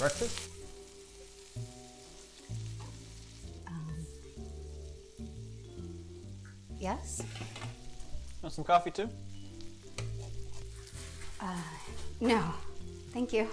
Breakfast? Yes? Want some coffee too? No, thank you.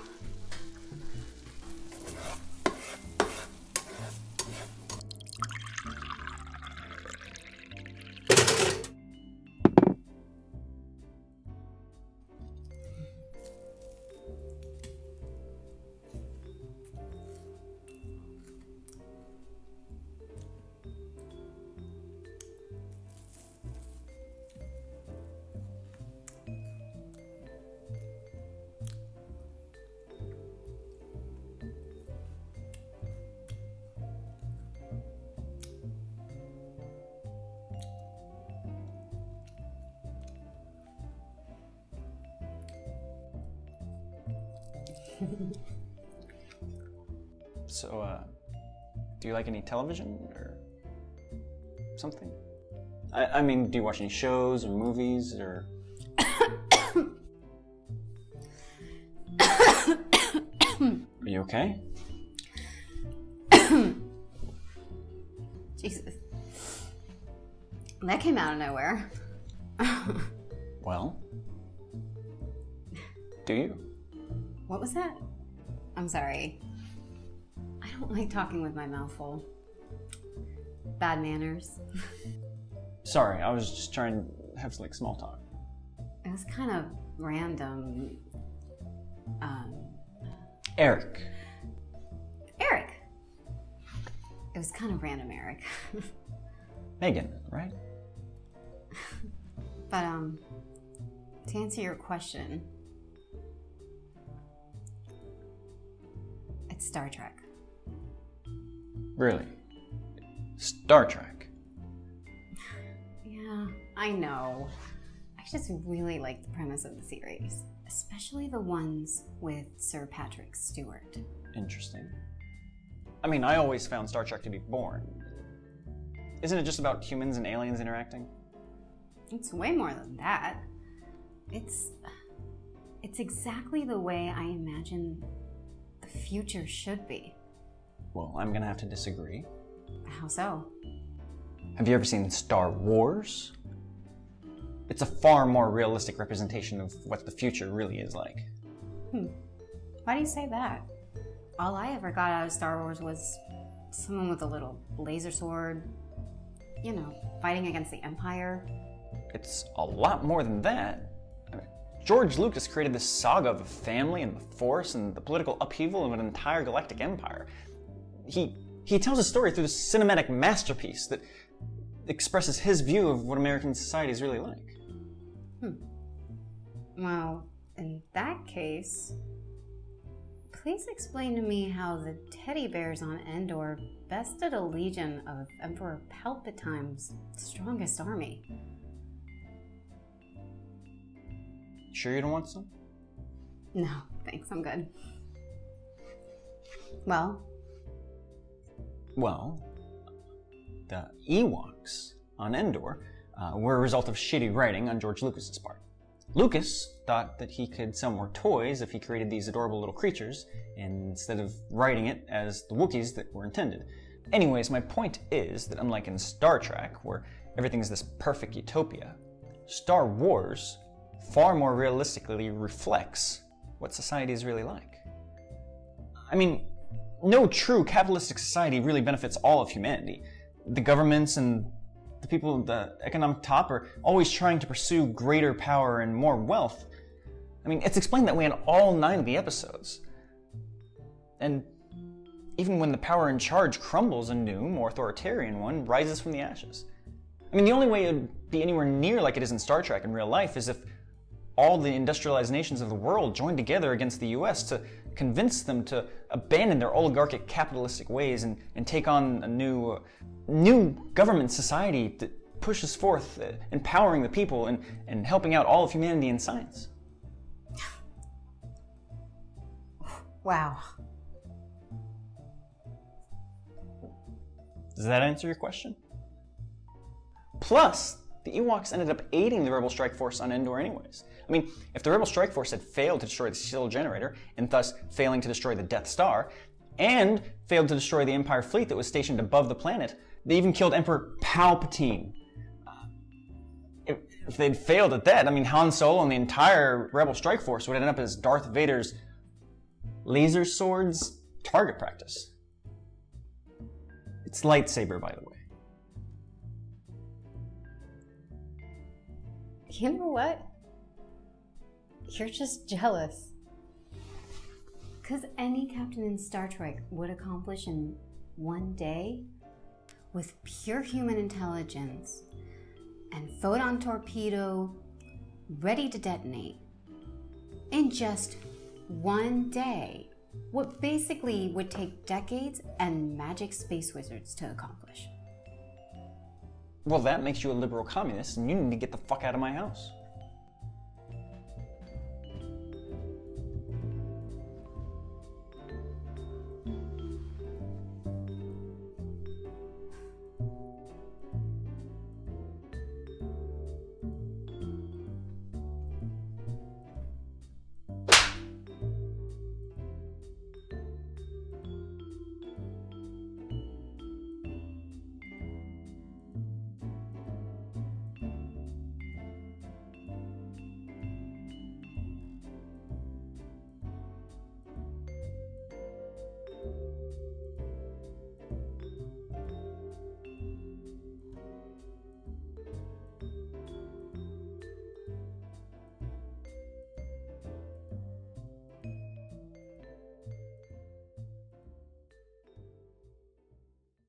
So, do you like any television or something? I mean, do you watch any shows or movies or... Are you okay? Jesus. That came out of nowhere. Well, do you? What was that? I'm sorry. I don't like talking with my mouth full. Bad manners. Sorry, I was just trying to have like small talk. It was kind of random. Eric. Eric. It was kind of random, Eric. Megan, right? But, to answer your question, it's Star Trek. Really? Star Trek? Yeah, I know. I just really like the premise of the series, especially the ones with Sir Patrick Stewart. Interesting. I mean, I always found Star Trek to be boring. Isn't it just about humans and aliens interacting? It's way more than that. It's exactly the way I imagine the future should be. Well, I'm gonna have to disagree. How so? Have you ever seen Star Wars? It's a far more realistic representation of what the future really is like. Why do you say that? All I ever got out of Star Wars was someone with a little laser sword, you know, fighting against the Empire. It's a lot more than that. I mean, George Lucas created this saga of a family and the Force and the political upheaval of an entire galactic empire. He tells a story through this cinematic masterpiece that expresses his view of what American society is really like. Well, in that case, please explain to me how the teddy bears on Endor bested a legion of Emperor Palpatine's strongest army. Sure you don't want some? No, thanks, I'm good. Well, the Ewoks on Endor were a result of shitty writing on George Lucas's part. Lucas thought that he could sell more toys if he created these adorable little creatures instead of writing it as the Wookiees that were intended. Anyways, my point is that unlike in Star Trek, where everything is this perfect utopia, Star Wars far more realistically reflects what society is really like. I mean, no true capitalistic society really benefits all of humanity. The governments and the people at the economic top are always trying to pursue greater power and more wealth. I mean, it's explained that way in all 9 of the episodes. And even when the power in charge crumbles, a new, more authoritarian one rises from the ashes. I mean, the only way it would be anywhere near like it is in Star Trek in real life is if all the industrialized nations of the world joined together against the US to convince them to abandon their oligarchic capitalistic ways and take on a new government society that pushes forth empowering the people and helping out all of humanity in science. wow. Does that answer your question? Plus, the Ewoks ended up aiding the Rebel Strike Force on Endor anyways. I mean, if the Rebel Strike Force had failed to destroy the Shield Generator, and thus failing to destroy the Death Star, and failed to destroy the Empire fleet that was stationed above the planet, they even killed Emperor Palpatine. If they'd failed at that, I mean, Han Solo and the entire Rebel Strike Force would end up as Darth Vader's laser swords target practice. It's lightsaber, by the way. You know what? You're just jealous. Because any captain in Star Trek would accomplish in one day, with pure human intelligence and photon torpedo ready to detonate, in just one day, what basically would take decades and magic space wizards to accomplish. Well, that makes you a liberal communist, and you need to get the fuck out of my house.